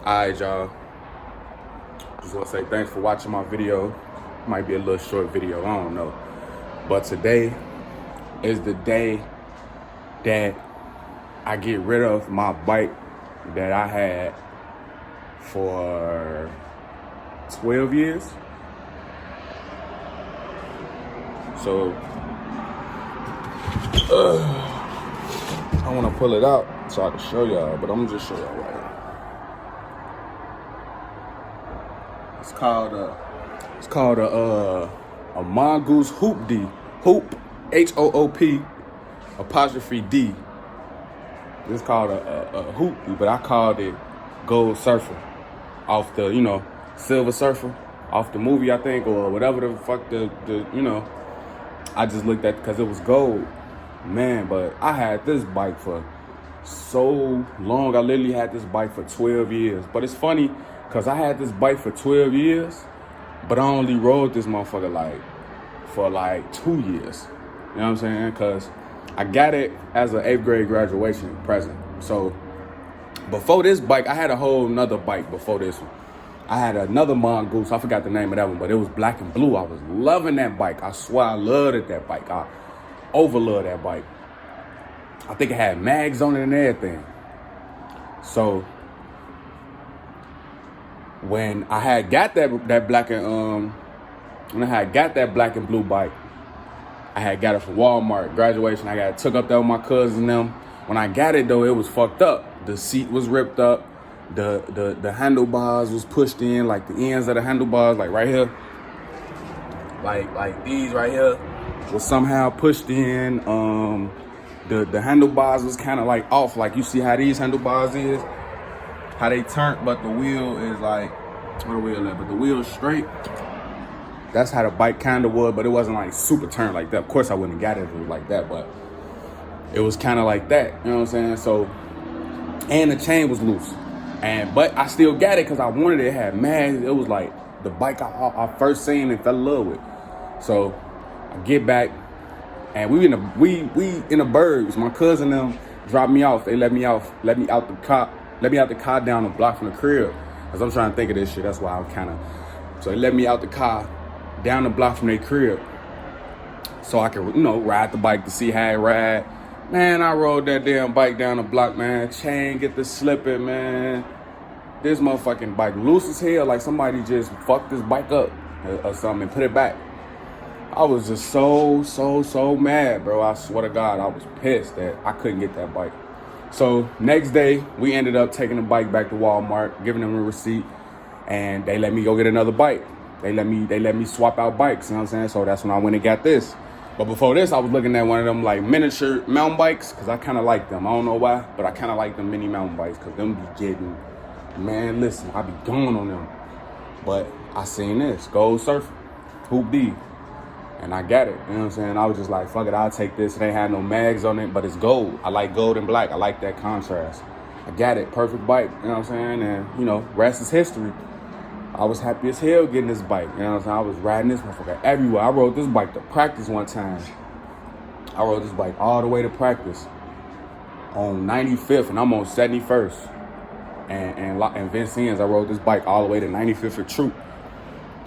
Alright, y'all. Just want to say thanks for watching my video. Might be a little short video, I don't know. But today is the day that I get rid of my bike that I had for 12 years. So, I want to pull it out so I can show y'all, but I'm gonna just show y'all right here. It's called a Mongoose Hoop D. Hoop, Hoop, apostrophe D. It's called a Hoop D, but I called it Gold Surfer off the, Silver Surfer off the movie, I think, or whatever the fuck I just looked at because it was gold. Man, but I had this bike for so long. I literally had this bike for 12 years. But it's funny because I had this bike for 12 years, but I only rode this motherfucker for 2 years. You know what I'm saying? Because I got it as an 8th grade graduation present. So before this bike, I had a whole nother bike before this one. I had another Mongoose. I forgot the name of that one, but it was black and blue. I was loving that bike. I swear I loved that bike. I overloved that bike. I think it had mags on it and everything. So when I had got that black and when I had got that black and blue bike, I had got it from Walmart. Graduation, I took up there with my cousins and them. When I got it though, it was fucked up. The seat was ripped up. The handlebars was pushed in, like the ends of the handlebars, like right here. Like these right here was somehow pushed in. The handlebars was kind of like off, like you see how these handlebars is, how they turn, but the wheel is like, where the wheel at? But the wheel is straight. That's how the bike kind of was, but it wasn't like super turned like that. Of course I wouldn't have got it if it was like that, but it was kind of like that, you know what I'm saying? So, and the chain was loose. But I still got it because I wanted it. It had mags. It was like the bike I first seen and fell in love with. So I get back, and we in the burbs. My cousin them dropped me off. They let me out the car down the block from the crib. Cause I'm trying to think of this shit. That's why I'm so they let me out the car down the block from their crib, so I could ride the bike to see how it ride. Man, I rode that damn bike down the block, man. Chain get to slipping, man. This motherfucking bike loose as hell, like somebody just fucked this bike up or something and put it back. I was just so mad, bro. I swear to God, I was pissed that I couldn't get that bike. So next day, we ended up taking the bike back to Walmart, giving them a receipt, and they let me go get another bike. They let me swap out bikes, you know what I'm saying? So that's when I went and got this. But before this, I was looking at one of them like miniature mountain bikes because I kind of like them. I don't know why, but I kind of like them mini mountain bikes because them be getting, man, listen, I be going on them. But I seen this, Gold Surfer, Hoop D, and I got it, you know what I'm saying? I was just like, fuck it, I'll take this. It ain't had no mags on it, but it's gold. I like gold and black. I like that contrast. I got it, perfect bike, you know what I'm saying? And, rest is history. I was happy as hell getting this bike, you know what I'm saying? I was riding this motherfucker everywhere. I rode this bike to practice one time. I rode this bike all the way to practice on 95th, and I'm on 71st. And Vincennes, I rode this bike all the way to 95th for Troop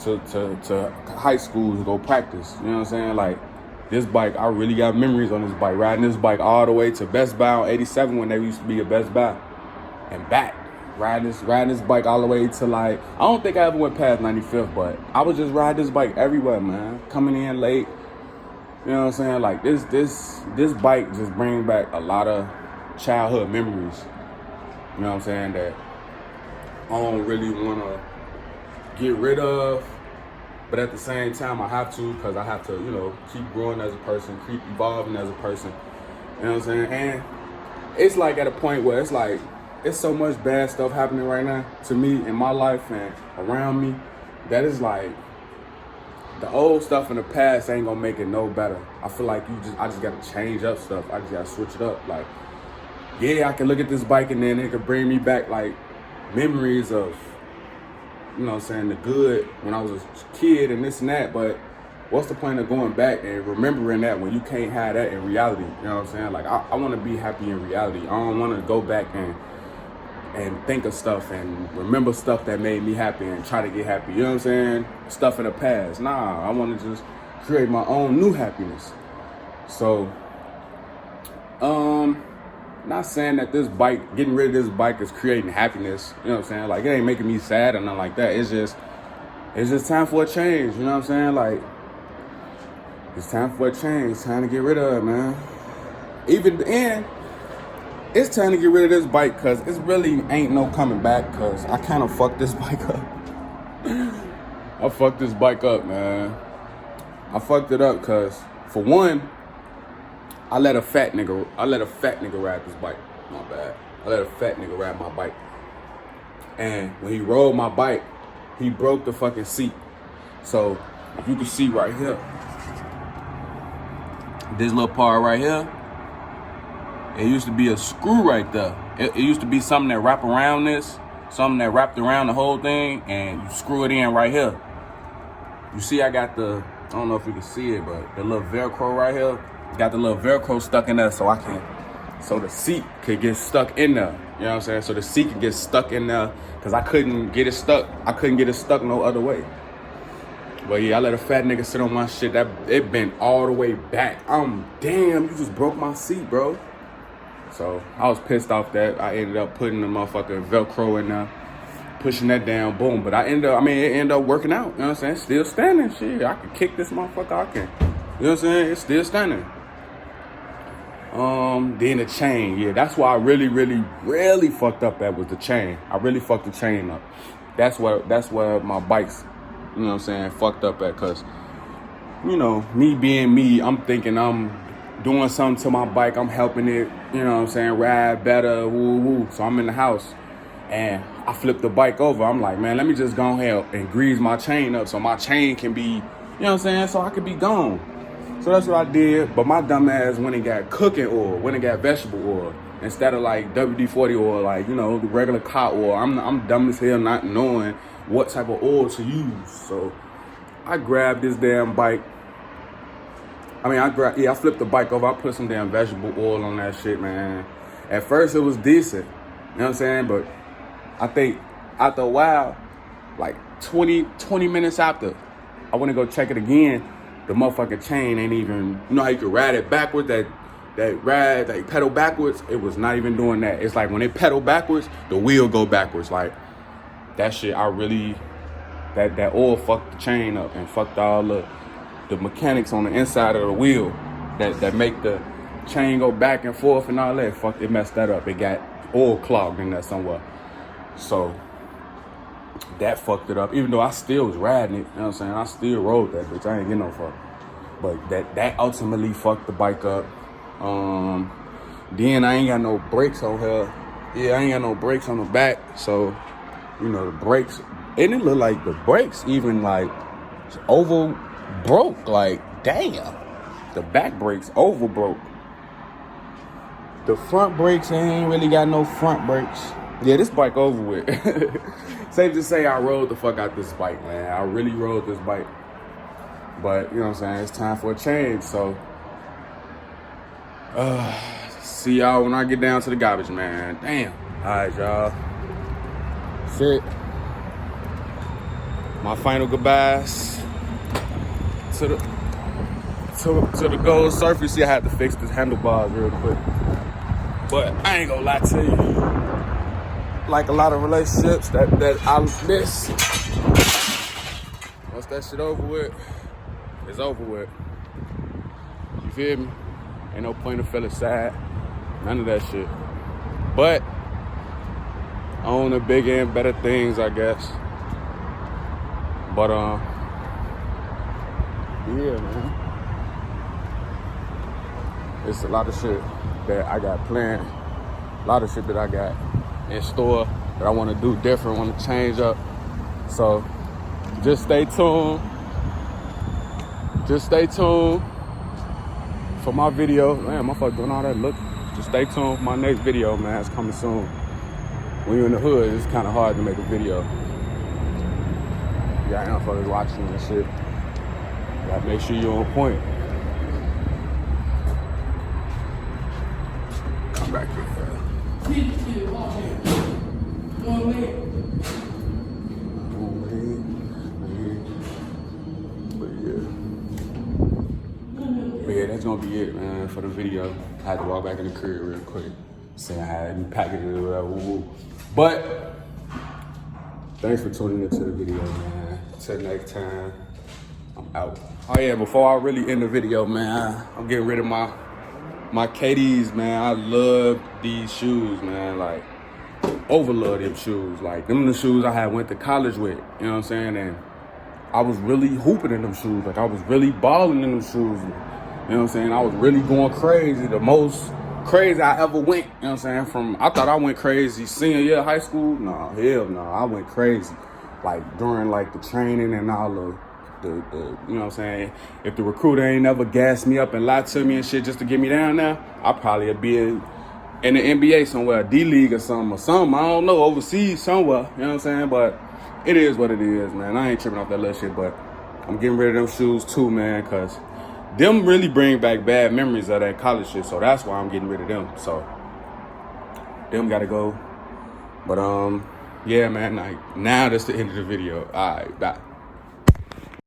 to high school to go practice, you know what I'm saying? Like, this bike, I really got memories on this bike. Riding this bike all the way to Best Buy on 87 when there used to be a Best Buy, and back. Riding this bike all the way to I don't think I ever went past 95th, but I would just ride this bike everywhere, man. Coming in late, you know what I'm saying? Like this bike just brings back a lot of childhood memories. You know what I'm saying? That I don't really want to get rid of, but at the same time I have to because I have to, keep growing as a person, keep evolving as a person. You know what I'm saying? And it's like at a point where it's like, it's so much bad stuff happening right now to me in my life and around me that is like the old stuff in the past ain't gonna make it no better. I feel like I just gotta change up stuff. I just gotta switch it up. Like, yeah, I can look at this bike and then it could bring me back like memories of, you know what I'm saying, the good when I was a kid and this and that, but what's the point of going back and remembering that when you can't have that in reality? You know what I'm saying? Like, I want to be happy in reality. I don't want to go back and and think of stuff and remember stuff that made me happy and try to get happy. You know what I'm saying? Stuff in the past. Nah, I want to just create my own new happiness. So, not saying that this bike, getting rid of this bike is creating happiness. You know what I'm saying? Like, it ain't making me sad or nothing like that. It's just time for a change. You know what I'm saying? Like, it's time for a change. It's time to get rid of it, man. Even then, it's time to get rid of this bike because it really ain't no coming back because I kind of fucked this bike up. I fucked this bike up, man. I fucked it up because, for one, I let a fat nigga ride this bike. My bad. I let a fat nigga ride my bike. And when he rode my bike, he broke the fucking seat. So, if you can see right here, this little part right here, it used to be a screw right there. It used to be something that wrapped around this, something that wrapped around the whole thing, and you screw it in right here. You see I got I don't know if you can see it, but the little Velcro right here, got the little Velcro stuck in there so the seat could get stuck in there. You know what I'm saying? So the seat could get stuck in there because I couldn't get it stuck. I couldn't get it stuck no other way. But yeah, I let a fat nigga sit on my shit. That it bent all the way back. Damn, you just broke my seat, bro. So I was pissed off that I ended up putting the motherfucking Velcro in there, pushing that down, boom. But it ended up working out. You know what I'm saying? Still standing. Shit, I can kick this motherfucker. I can. You know what I'm saying? It's still standing. Then the chain. Yeah, that's why I really, really, really fucked up at was the chain. I really fucked the chain up. That's where my bike's, you know what I'm saying, fucked up at. Cause, you know, me being me, I'm thinking I'm doing something to my bike. I'm helping it, you know what I'm saying, ride better, woo woo. So I'm in the house and I flipped the bike over. I'm like, man, let me just go ahead and grease my chain up so my chain can be, you know what I'm saying, so I could be gone. So that's what I did. But my dumb ass went and got cooking oil, went and got vegetable oil instead of like WD-40 oil, like, you know, the regular car oil. I'm dumb as hell not knowing what type of oil to use. So I grabbed this damn bike. I flipped the bike over. I put some damn vegetable oil on that shit, man. At first, it was decent. You know what I'm saying? But I think after a while, like 20 minutes after, I went to go check it again. The motherfucking chain ain't even, you know how you can ride it backwards, that you pedal backwards? It was not even doing that. It's like when it pedal backwards, the wheel go backwards. Like, that shit, that oil fucked the chain up and fucked all the mechanics on the inside of the wheel that make the chain go back and forth and all that. Fuck, it messed that up. It got oil clogged in there somewhere. So that fucked it up. Even though I still was riding it, you know what I'm saying? I still rode that bitch. I ain't get no fuck. But that ultimately fucked the bike up. Then I ain't got no brakes on here. Yeah, I ain't got no brakes on the back. So, you know, the brakes, and it looked like the brakes even like over broke. Like, damn. The back brakes over broke. The front brakes, I ain't really got no front brakes. Yeah, this bike over with. Safe to say I rode the fuck out this bike, man. I really rode this bike. But, you know what I'm saying, it's time for a change, so. See y'all when I get down to the garbage, man. Damn. All right, y'all. That's it. My final goodbyes to the Gold Surf. You see, I had to fix this handlebars real quick. But I ain't gonna lie to you. Like a lot of relationships that I miss, once that shit over with, it's over with. You feel me? Ain't no point in feeling sad. None of that shit. But on the bigger and better things, I guess. But yeah, man. It's a lot of shit that I got planned. A lot of shit that I got in store that I want to do different, want to change up. So just stay tuned. Just stay tuned for my video. Man, my fuck doing all that look. Just stay tuned for my next video, man. It's coming soon. When you're in the hood, it's kind of hard to make a video. You got motherfuckers watching and shit. You gotta make sure you're on point. Come back here. gonna be it, man, for the video. I had to walk back in the crib real quick. Saying I had packaged it or whatever. Woo. But thanks for tuning into the video, man. Till next time, I'm out. Oh yeah, before I really end the video, man, I'm getting rid of my KDs, man. I love these shoes, man. Like, overlove them shoes. Like, them the shoes I had went to college with, you know what I'm saying? And I was really hooping in them shoes. Like, I was really balling in them shoes. You know what I'm saying? I was really going crazy. The most crazy I ever went, you know what I'm saying? I thought I went crazy senior year of high school. No, hell no. I went crazy. Like, during, like, the training and all the you know what I'm saying? If the recruiter ain't never gassed me up and lied to me and shit just to get me down there, I probably would be in the NBA somewhere, D-League or something. I don't know, overseas somewhere, you know what I'm saying? But it is what it is, man. I ain't tripping off that little shit, but I'm getting rid of them shoes too, man, because them really bring back bad memories of that college shit, so that's why I'm getting rid of them. So them gotta go. But yeah, man, like, now that's the end of the video. All right, bye.